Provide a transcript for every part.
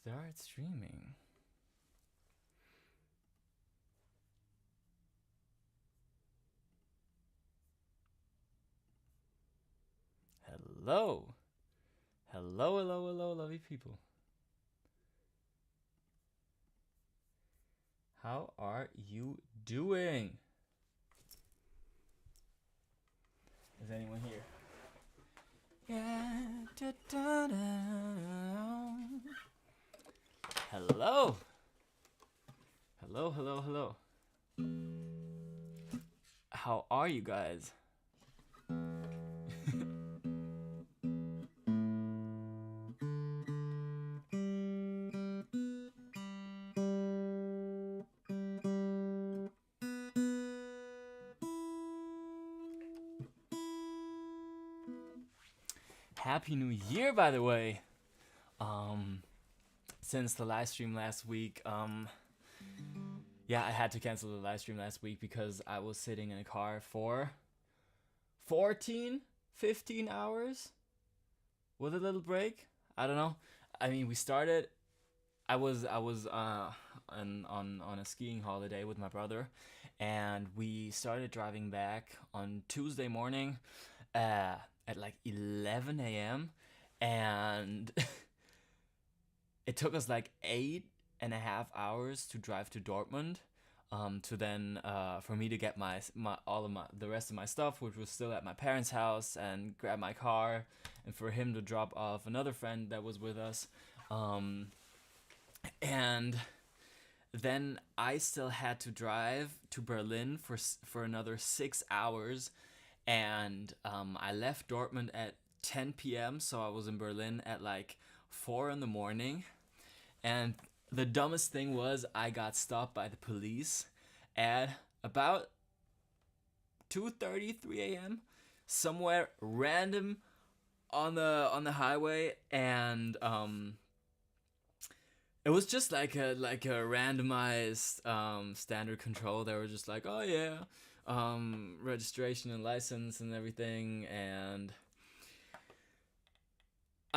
Start streaming. Hello. Hello, hello, hello, lovely people. How are you doing? Is anyone here? Yeah. Da, da, da. Hello. Hello, hello, hello. How are you guys? Happy New Year, by the way. Since the live stream last week, yeah, I had to cancel the live stream last week because I was sitting in a car for 14, 15 hours with a little break. I don't know. I mean, we started. I was on a skiing holiday with my brother, and we started driving back on Tuesday morning, at like 11 a.m. and it took us like 8.5 hours to drive to Dortmund, to then for me to get my the rest of my stuff, which was still at my parents' house, and grab my car, and for him to drop off another friend that was with us, and then I still had to drive to Berlin for another 6 hours, and I left Dortmund at 10 p.m. So I was in Berlin at like 4 in the morning. And the dumbest thing was I got stopped by the police at about 2:30, 3 a.m. somewhere random on the highway, and it was just like a randomized standard control. They were just like, oh yeah, registration and license and everything, and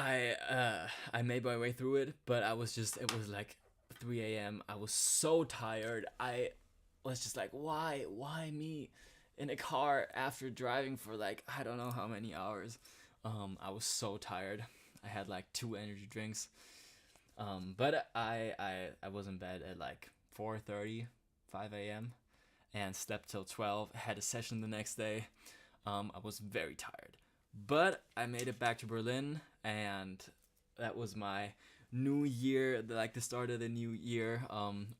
I made my way through it, but it was like 3 a.m. I was so tired. I was just like, why me in a car after driving for like I don't know how many hours. I was so tired. I had like 2 energy drinks. But I was in bed at like 4:30, 5 a.m. and slept till 12. Had a session the next day. I was very tired. But I made it back to Berlin, and that was my new year, like the start of the new year.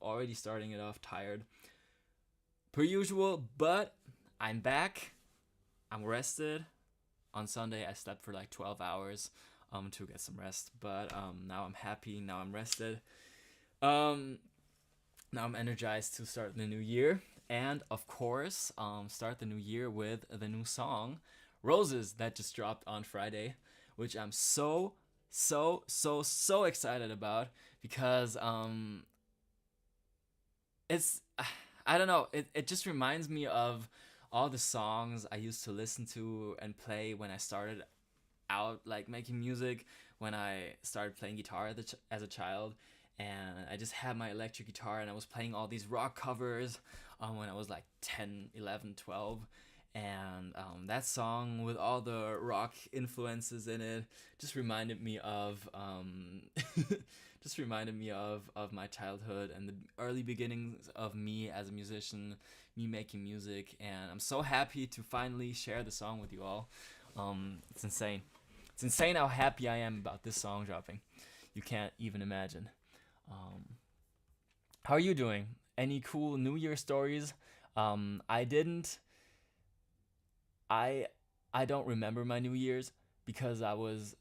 Already starting it off tired, per usual, but I'm back. I'm rested. On Sunday, I slept for like 12 hours to get some rest, but now I'm happy. Now I'm rested. Now I'm energized to start the new year, and of course, start the new year with the new song Roses that just dropped on Friday, which I'm so excited about, because it's I don't know, it just reminds me of all the songs I used to listen to and play when I started out like making music, when I started playing guitar as a child, and I just had my electric guitar and I was playing all these rock covers when I was like 10, 11, 12. And that song with all the rock influences in it just reminded me of of my childhood and the early beginnings of me as a musician, me making music. And I'm so happy to finally share the song with you all. It's insane. It's insane how happy I am about this song dropping. You can't even imagine. How are you doing? Any cool New Year stories? I didn't. I don't remember my New Year's because I was.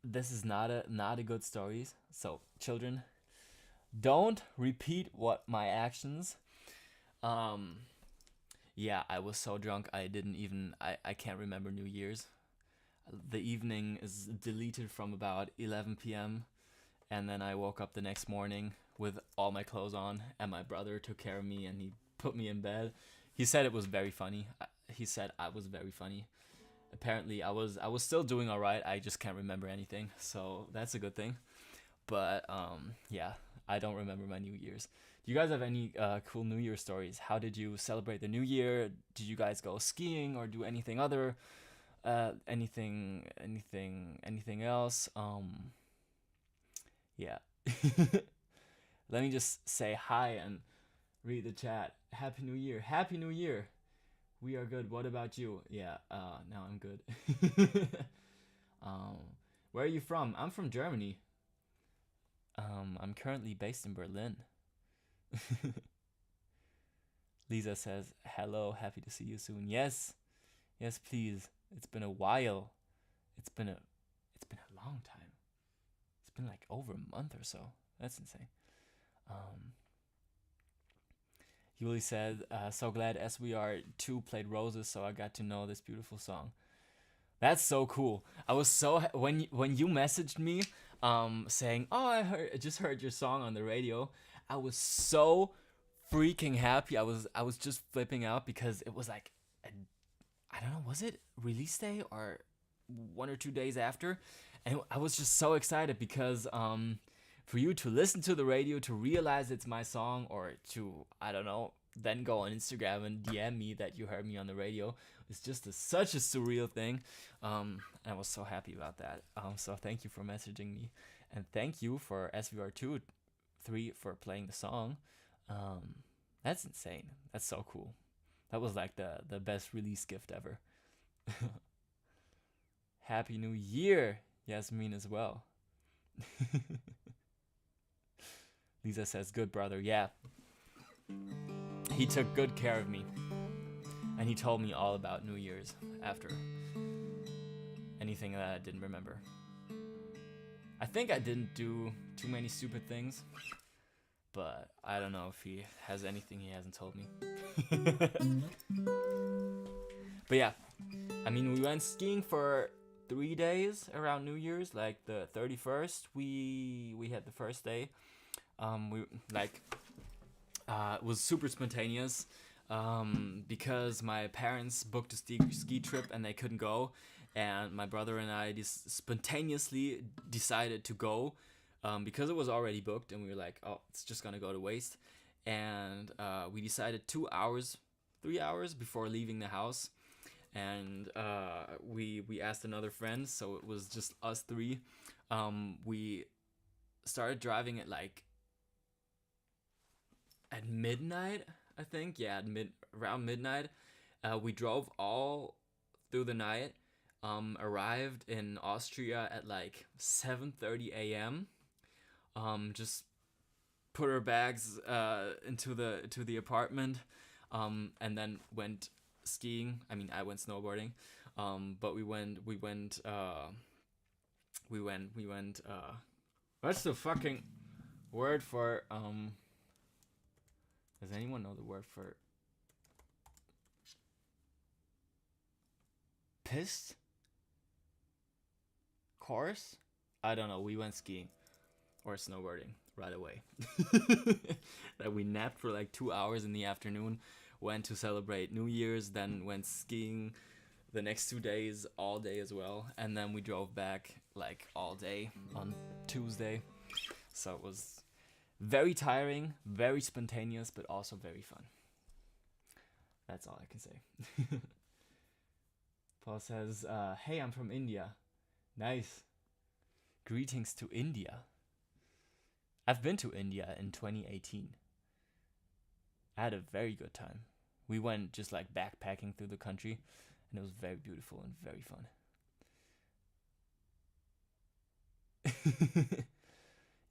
This is not a good story. So children, don't repeat what my actions. Yeah, I was so drunk I didn't even. I can't remember New Year's. The evening is deleted from about 11 p.m. And then I woke up the next morning with all my clothes on, and my brother took care of me and he put me in bed. He said it was very funny. He said I was very funny. apparently I was still doing all right. I just can't remember anything, so that's a good thing. But yeah, I don't remember my New Year's. Do you guys have any cool New Year stories? How did you celebrate the New Year? Did you guys go skiing or do anything other? Anything else? Yeah. Let me just say hi and read the chat. Happy New Year. Happy New Year. We are good. What about you? Yeah. Now I'm good. um, where are you from? I'm from Germany. I'm currently based in Berlin. Lisa says, "Hello, happy to see you soon." Yes, yes, please. It's been a while. It's been a long time. It's been like over a month or so. That's insane. Um, Yuli said, "So glad SWR2 played Roses, so I got to know this beautiful song." That's so cool. I was so when you messaged me, saying, "Oh, I just heard your song on the radio." I was so freaking happy. I was just flipping out because it was like, I don't know, was it release day or 1 or 2 days after, and I was just so excited because for you to listen to the radio to realize it's my song, or to, I don't know, then go on Instagram and DM me that you heard me on the radio. It's just such a surreal thing. And I was so happy about that. So thank you for messaging me, and thank you for SVR23 for playing the song. That's insane. That's so cool. That was like the best release gift ever. Happy New Year, Yasmin, as well. Lisa says, "Good brother." Yeah, he took good care of me, and he told me all about New Year's after anything that I didn't remember. I think I didn't do too many stupid things, but I don't know if he has anything he hasn't told me. But yeah, I mean, we went skiing for 3 days around New Year's. Like the 31st, we had the first day. We like it was super spontaneous, because my parents booked a ski trip and they couldn't go, and my brother and I just spontaneously decided to go, because it was already booked, and we were like, oh, it's just gonna go to waste. And we decided 3 hours before leaving the house, and we asked another friend, so it was just us three. We started driving at midnight, I think. Yeah, around midnight. We drove all through the night. Arrived in Austria at like 7:30 a.m. Just put our bags into the apartment, and then went skiing. I mean, I went snowboarding, but we went. What's the fucking word for Does anyone know the word for pissed? Course? I don't know. We went skiing or snowboarding right away. That we napped for like 2 hours in the afternoon, went to celebrate New Year's, then went skiing the next 2 days, all day as well, and then we drove back like all day on Tuesday. So it was very tiring, very spontaneous, but also very fun. That's all I can say. Paul says, "Hey, I'm from India." Nice. Greetings to India. I've been to India in 2018. I had a very good time. We went just like backpacking through the country, and it was very beautiful and very fun.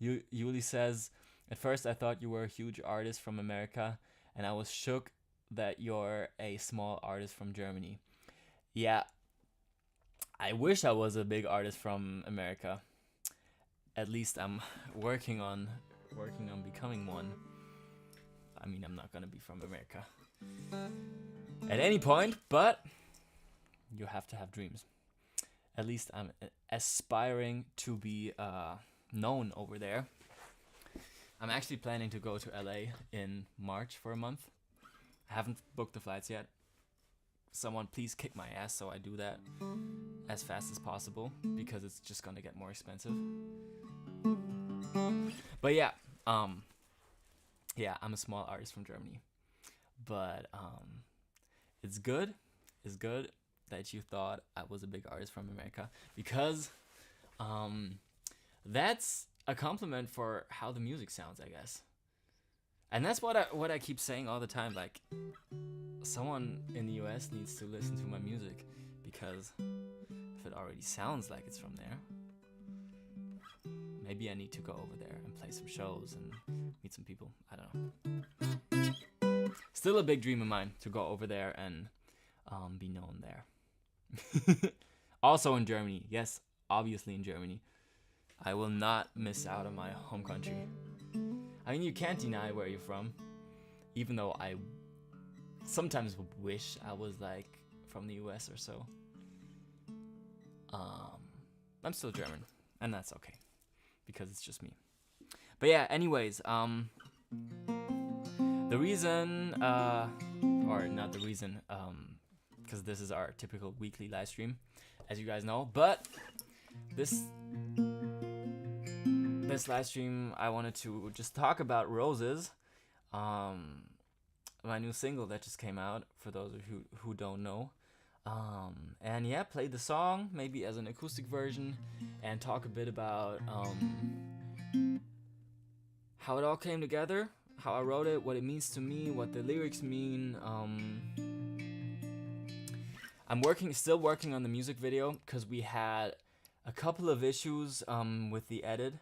Yuli says, "At first I thought you were a huge artist from America, and I was shook that you're a small artist from Germany." Yeah, I wish I was a big artist from America. At least I'm working on becoming one. I mean, I'm not gonna be from America at any point, but you have to have dreams. At least I'm aspiring to be known over there. I'm actually planning to go to LA in March for a month. I haven't booked the flights yet. someone please kick my ass so I do that as fast as possible, because it's just gonna get more expensive. But yeah, I'm a small artist from Germany, but it's good that you thought I was a big artist from America, because that's a compliment for how the music sounds, I guess. And that's what I keep saying all the time, like, someone in the US needs to listen to my music, because if it already sounds like it's from there, maybe I need to go over there and play some shows and meet some people. I don't know. Still a big dream of mine to go over there and be known there. Also in Germany. Yes, obviously in Germany. I will not miss out on my home country. I mean, you can't deny where you're from, even though I sometimes wish I was like from the US or so. I'm still German, and that's okay, because it's just me. But yeah, anyways, the reason, or not the reason, because this is our typical weekly live stream, as you guys know, but this live stream I wanted to just talk about Roses, my new single that just came out, for those of you who don't know. And yeah, play the song maybe as an acoustic version, and talk a bit about how it all came together, how I wrote it, what it means to me, what the lyrics mean. I'm still working on the music video, because we had a couple of issues with the edit,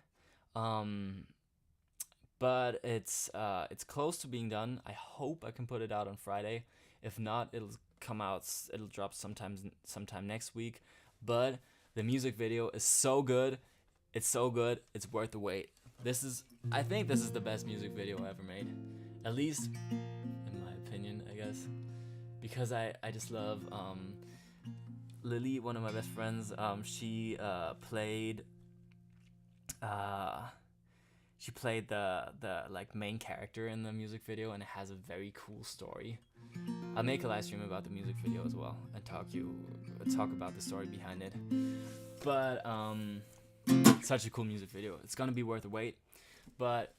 but it's close to being done. I hope I can put it out on Friday. If not, it'll drop sometime next week. But the music video is so good. It's so good. It's worth the wait. I think this is the best music video ever made, at least in my opinion, I guess, because I just love Lily, one of my best friends. She played the like main character in the music video, and it has a very cool story. I'll make a live stream about the music video as well, and talk about the story behind it. But such a cool music video. It's gonna be worth the wait, but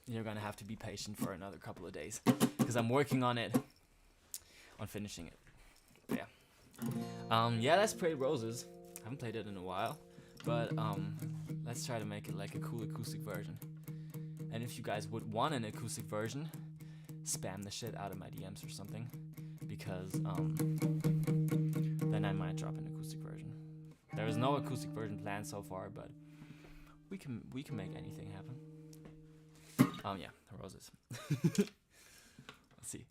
you're gonna have to be patient for another couple of days, because I'm working on finishing it. But yeah, let's play Roses. I haven't played it in a while, but let's try to make it like a cool acoustic version. And if you guys would want an acoustic version, spam the shit out of my DMs or something, because then I might drop an acoustic version. There is no acoustic version planned so far, but we can make anything happen. Yeah, Roses. Let's see.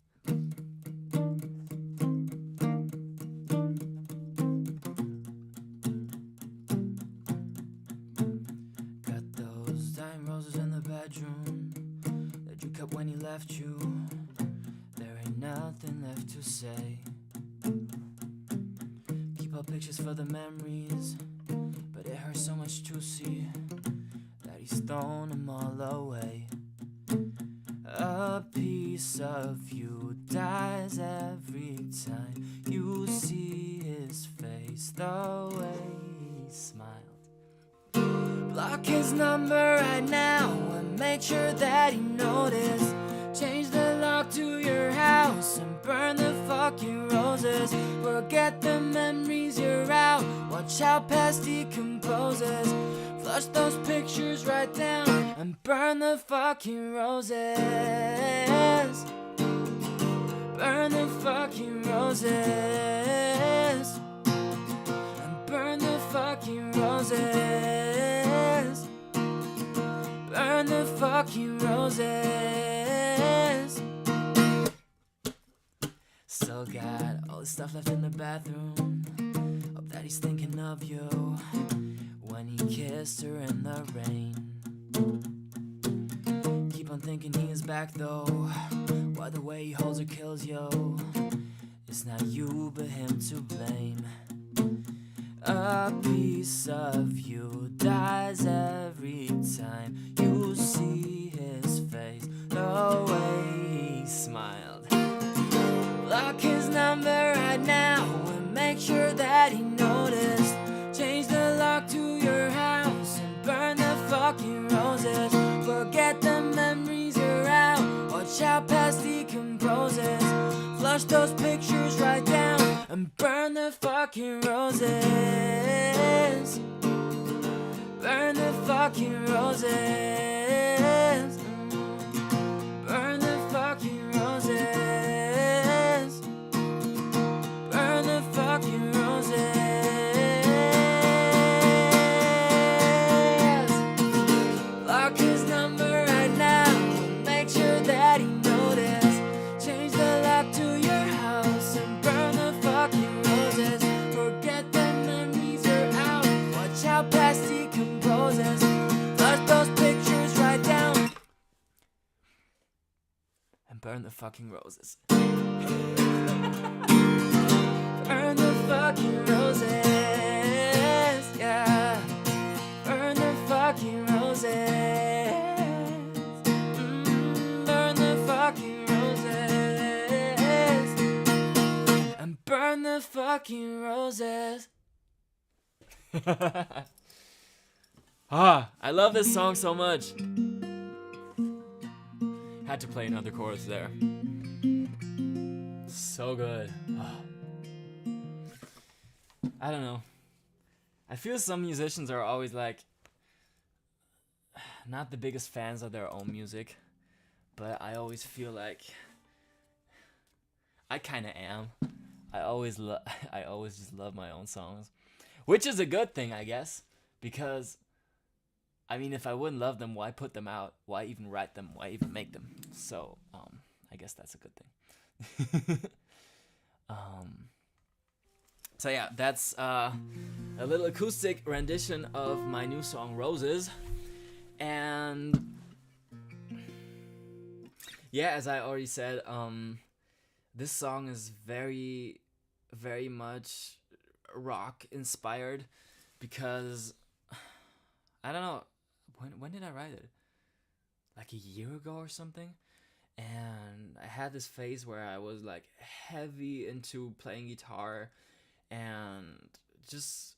Got those dying roses in the bedroom that you kept when he left you. There ain't nothing left to say. Keep up pictures for the memories, but it hurts so much to see that he's thrown them all away. A piece of you dies every time you see his face, the way he smiled. Block his number right now and make sure that he noticed. Change the lock to your house and burn the fucking roses. Forget the memories, you're out. Watch how past decomposes. Flush those pictures right down and burn the fucking roses. Burn the fucking roses. And burn the fucking roses. Burn the fucking roses. Still got all the stuff left in the bathroom. Hope that he's thinking of you when he kissed her in the rain. Keep on thinking he is back though. Why the way he holds her kills you. It's not you but him to blame. A piece of you dies every time you see his face, the way he smiled. Block his number right now and make sure that he noticed. Change the lock to your house and burn the fucking roses. Forget the memories you're out, watch how past decomposes. Flush those pictures right down and burn the fucking roses. Burn the fucking roses. Burn the fucking roses. Burn the fucking roses. Block his number right now. Make sure that he noticed. Change the lock to your house and burn the fucking roses. Forget the memories are out. Watch how past decomposes. Flush those pictures right down and burn the fucking roses. Burn the fucking roses, yeah. Burn the fucking roses. Burn the fucking roses. And burn the fucking roses. I love this song so much. Had to play another chorus there. So good. I don't know. I feel some musicians are always like not the biggest fans of their own music, but I always feel like I kind of am. I always just love my own songs, which is a good thing, I guess, because I mean, if I wouldn't love them, why put them out? Why even write them? Why even make them? So, I guess that's a good thing. So yeah, that's a little acoustic rendition of my new song, Roses. And yeah, as I already said, this song is very, very much rock inspired because, I don't know, when did I write it? Like a year ago or something? And I had this phase where I was like heavy into playing guitar and just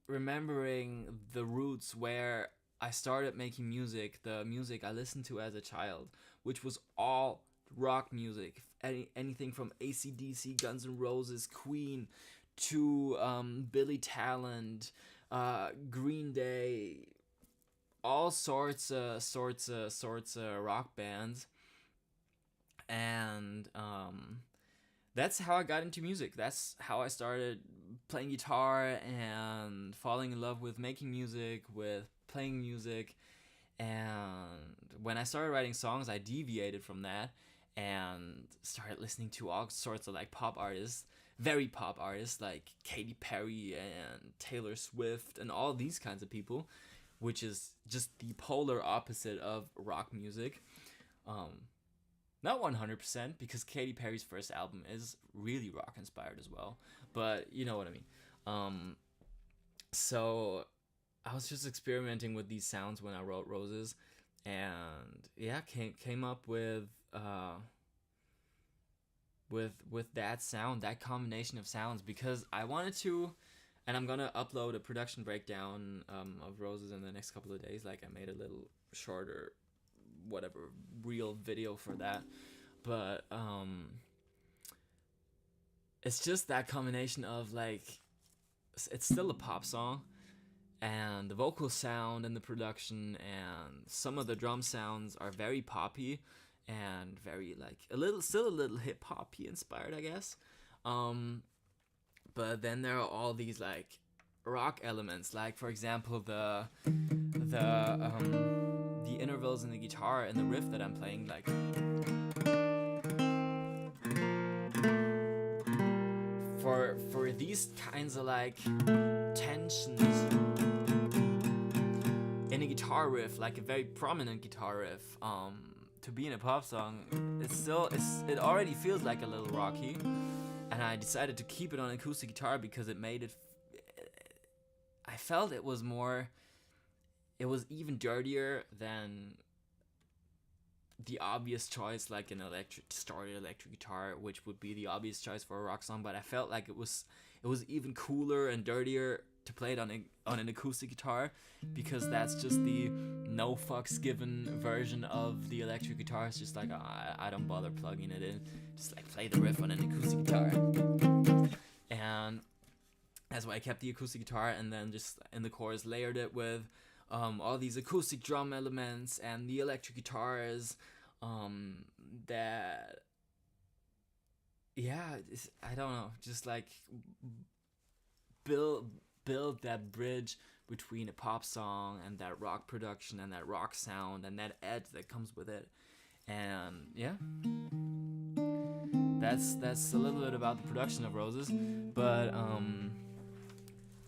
remembering the roots where I started making music, the music I listened to as a child, which was all rock music. Anything from AC/DC, Guns N' Roses, Queen, to Billy Talent, Green Day, all sorts of rock bands. And that's how I got into music. That's how I started playing guitar and falling in love with making music, with playing music. And when I started writing songs, I deviated from that and started listening to all sorts of like pop artists, very pop artists like Katy Perry and Taylor Swift and all these kinds of people, which is just the polar opposite of rock music. Not 100%, because Katy Perry's first album is really rock inspired as well, but you know what I mean. So I was just experimenting with these sounds when I wrote Roses, and yeah, came up with that sound, that combination of sounds, because I wanted to, and I'm gonna upload a production breakdown of Roses in the next couple of days. Like, I made a little shorter whatever real video for that, but it's just that combination of like, it's still a pop song, and the vocal sound and the production and some of the drum sounds are very poppy and very like still a little hip hoppy inspired, I guess. But then there are all these like rock elements, like for example the intervals in the guitar and the riff that I'm playing, like for these kinds of like tensions in a guitar riff, like a very prominent guitar riff, to be in a pop song, it already feels like a little rocky, and I decided to keep it on acoustic guitar because it made it. I felt it was even dirtier than the obvious choice, like an distorted electric guitar, which would be the obvious choice for a rock song. But I felt like it was even cooler and dirtier to play it on an acoustic guitar, because that's just the no fucks given version of the electric guitar. It's just like, I don't bother plugging it in, just like play the riff on an acoustic guitar. And that's why I kept the acoustic guitar, and then just in the chorus layered it with all these acoustic drum elements and the electric guitars. That, yeah, I don't know, just like build that bridge between a pop song and that rock production and that rock sound and that edge that comes with it. And yeah, that's a little bit about the production of Roses. But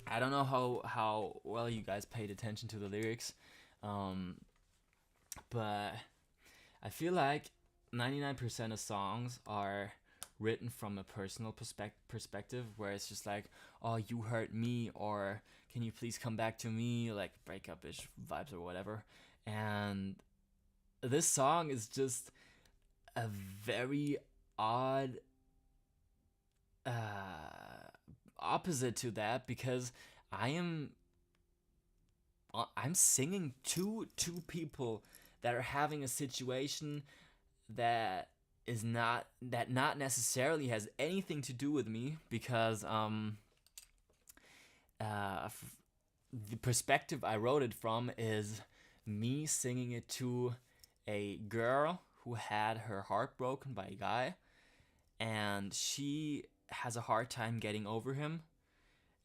I don't know how well you guys paid attention to the lyrics, but I feel like 99% of songs are written from a personal perspective, where it's just like, oh, you hurt me, or can you please come back to me, like breakup-ish vibes or whatever. And this song is just a very odd opposite to that, because I'm singing to two people that are having a situation that not necessarily has anything to do with me, because the perspective I wrote it from is me singing it to a girl who had her heart broken by a guy, and she has a hard time getting over him,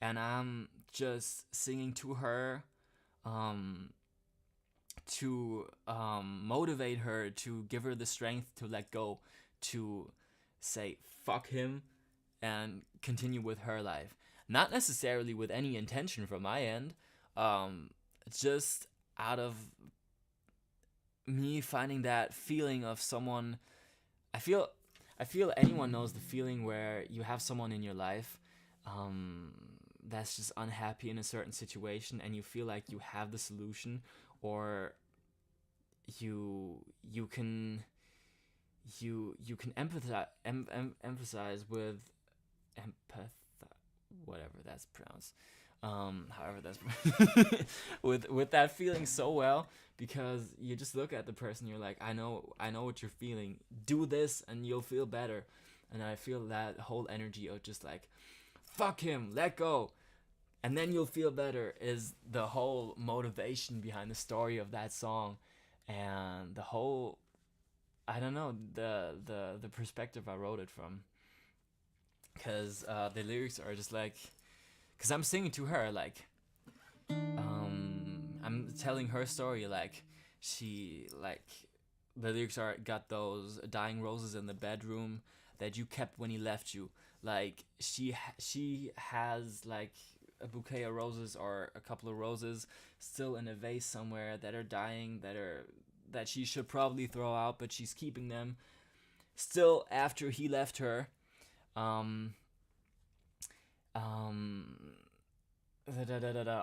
and I'm just singing to her to motivate her, to give her the strength to let go, to say fuck him and continue with her life. Not necessarily with any intention from my end, just out of me finding that feeling of someone. I feel anyone knows the feeling where you have someone in your life that's just unhappy in a certain situation, and you feel like you have the solution, or you can emphasize with whatever that's pronounced, however that's with that feeling so well, because you just look at the person, you're like, I know what you're feeling, do this and you'll feel better. And I feel that whole energy of just like, fuck him, let go, and then you'll feel better, is the whole motivation behind the story of that song. And the whole, I don't know, the perspective I wrote it from, because the lyrics are just like, because I'm singing to her, like, I'm telling her story, like, she, like, the lyrics are, got those dying roses in the bedroom that you kept when he left you. Like, she has, like, a bouquet of roses, or a couple of roses still in a vase somewhere that are dying, that she should probably throw out, but she's keeping them still after he left her.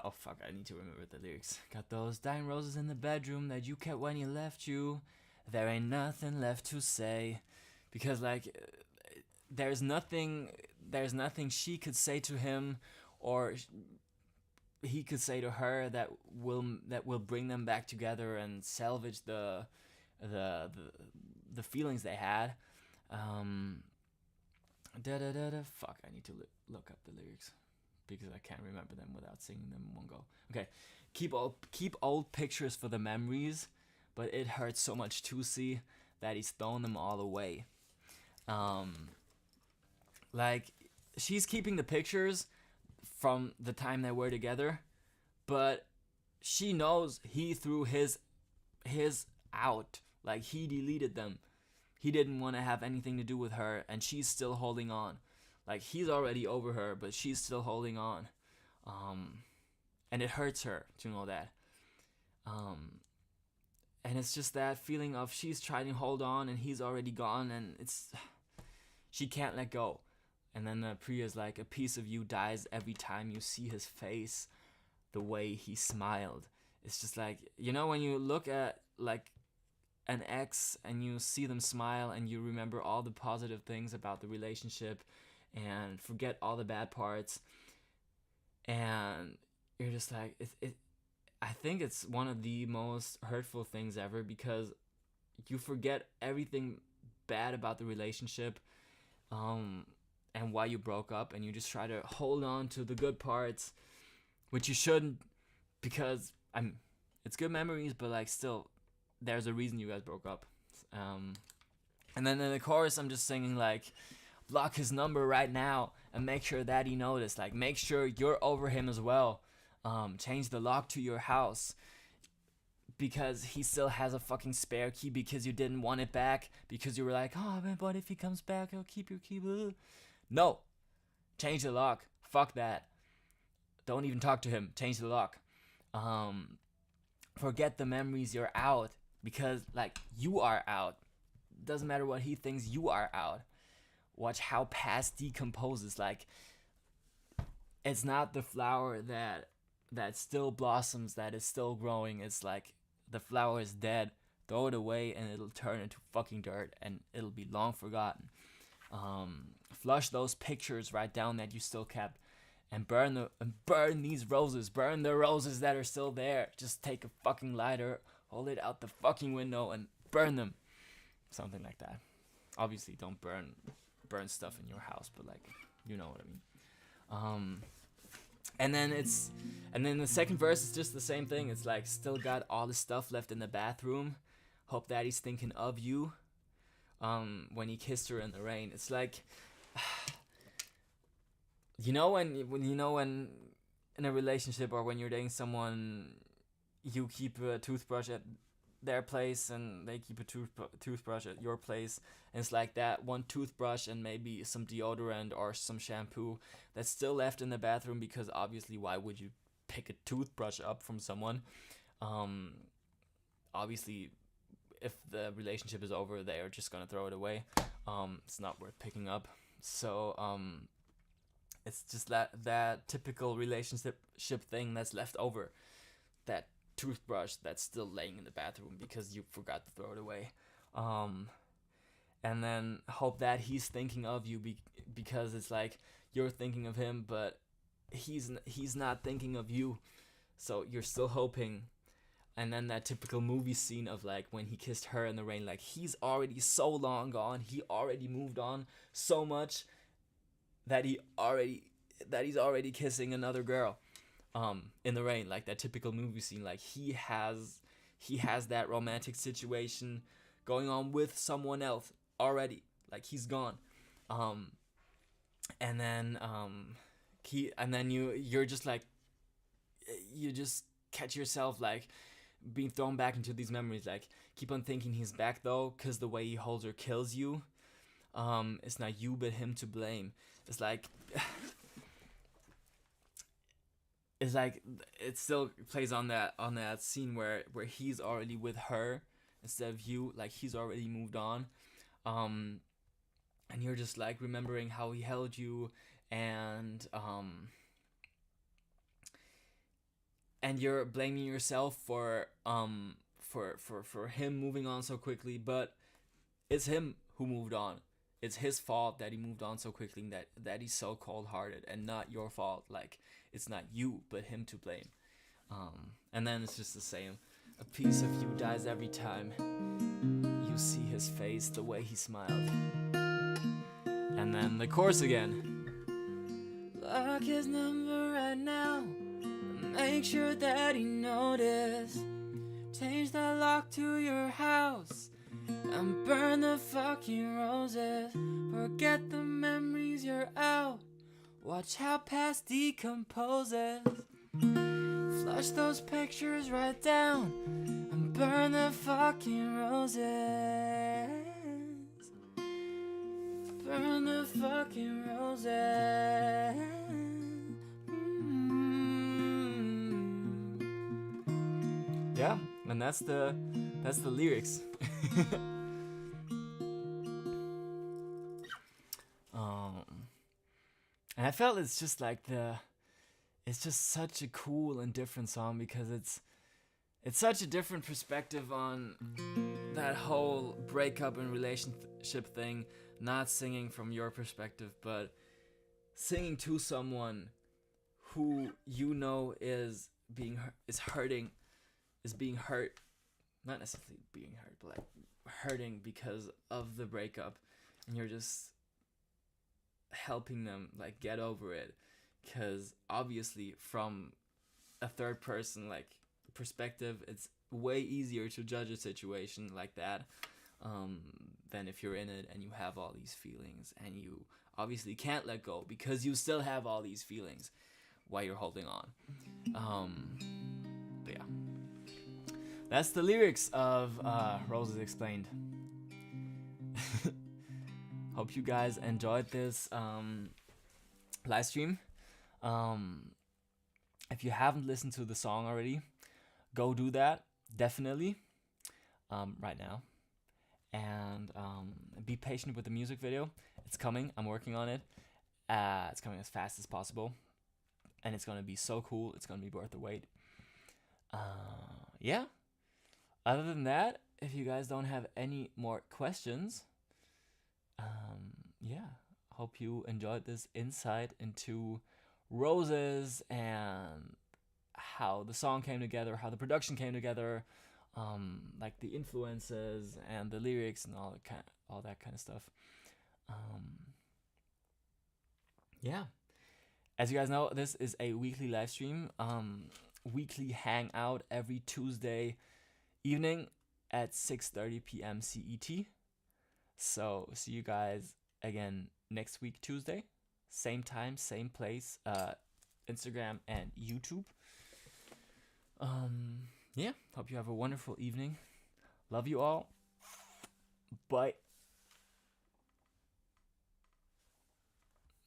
Oh fuck, I need to remember the lyrics. Got those dying roses in the bedroom that you kept when he left you. There ain't nothing left to say. Because, like, there's nothing she could say to him, or he could say to her, that will bring them back together and salvage the feelings they had. Fuck, I need to look up the lyrics, because I can't remember them without singing them in one go. Okay, keep old pictures for the memories, but it hurts so much to see that he's thrown them all away. Like, she's keeping the pictures from the time they were together, but she knows he threw his out. Like, he deleted them. He didn't want to have anything to do with her, and she's still holding on. Like, he's already over her, but she's still holding on. And it hurts her to know that. And it's just that feeling of she's trying to hold on and he's already gone, and she can't let go. And then Priya's like, a piece of you dies every time you see his face, the way he smiled. It's just like, you know, when you look at, like, an ex and you see them smile and you remember all the positive things about the relationship and forget all the bad parts, and you're just like, I think it's one of the most hurtful things ever, because you forget everything bad about the relationship, um, and why you broke up, and you just try to hold on to the good parts, which you shouldn't, because it's good memories, but like still, there's a reason you guys broke up. Um, and then in the chorus, I'm just singing like, block his number right now and make sure that he noticed. Like, make sure you're over him as well. Change the lock to your house because he still has a fucking spare key because you didn't want it back because you were like, oh man, but if he comes back, I'll keep your key. No, change the lock. Fuck that. Don't even talk to him. Change the lock. Forget the memories. You're out because like you are out. Doesn't matter what he thinks. You are out. Watch how past decomposes. Like, it's not the flower that still blossoms, that is still growing. It's like the flower is dead. Throw it away and it'll turn into fucking dirt and it'll be long forgotten. Flush those pictures right down that you still kept, and burn these roses. Burn the roses that are still there. Just take a fucking lighter, hold it out the fucking window, and burn them. Something like that. Obviously, don't burn stuff in your house, but like, you know what I mean. And then the second verse is just the same thing. It's like, still got all the stuff left in the bathroom. Hope that he's thinking of you. When he kissed her in the rain. It's like, when in a relationship or when you're dating someone, you keep a toothbrush at their place and they keep a toothbrush at your place, and it's like that one toothbrush and maybe some deodorant or some shampoo that's still left in the bathroom, because obviously why would you pick a toothbrush up from someone? Obviously if the relationship is over, they are just gonna throw it away. It's not worth picking up. So it's just that typical relationship thing that's left over, that toothbrush that's still laying in the bathroom because you forgot to throw it away. And then hope that he's thinking of you because it's like you're thinking of him, but he's not thinking of you, so you're still hoping. And then that typical movie scene of like when he kissed her in the rain, like he's already so long gone, he already moved on so much that he's already kissing another girl in the rain, like that typical movie scene. Like he has that romantic situation going on with someone else already, like he's gone. And then you're just like, you just catch yourself like being thrown back into these memories. Like, keep on thinking he's back though, because the way he holds her kills you. It's not you but him to blame. It's like it still plays on that scene where he's already with her instead of you. Like he's already moved on, and you're just like remembering how he held you, and you're blaming yourself for him moving on so quickly, but it's him who moved on. It's his fault that he moved on so quickly, that he's so cold-hearted, and not your fault. Like, it's not you, but him to blame. And then it's just the same. A piece of you dies every time you see his face, the way he smiled. And then the chorus again. Block his number right now. Make sure that he noticed. Change the lock to your house and burn the fucking roses. Forget the memories, you're out. Watch how past decomposes. Flush those pictures right down and burn the fucking roses. Burn the fucking roses. Yeah, and that's the lyrics. And I felt it's just like it's just such a cool and different song, because it's it's such a different perspective on that whole breakup and relationship thing. Not singing from your perspective, but singing to someone who you know is hurting, is being hurt, not necessarily being hurt, but like hurting because of the breakup, and you're just helping them like get over it, because obviously from a third person like perspective, it's way easier to judge a situation like that than if you're in it and you have all these feelings and you obviously can't let go because you still have all these feelings while you're holding on. But yeah, that's the lyrics of Roses Explained. Hope you guys enjoyed this live stream. If you haven't listened to the song already, go do that, definitely, right now. And be patient with the music video. It's coming. I'm working on it. It's coming as fast as possible. And it's going to be so cool. It's going to be worth the wait. Yeah. Other than that, if you guys don't have any more questions, yeah. Hope you enjoyed this insight into Roses and how the song came together, how the production came together, like the influences and the lyrics and all that kind of stuff. Yeah. As you guys know, this is a weekly live stream, weekly hangout every Tuesday evening at 6:30 p.m. CET. So see you guys again next week, Tuesday. Same time, same place, Instagram and YouTube. Yeah, hope you have a wonderful evening. Love you all. Bye.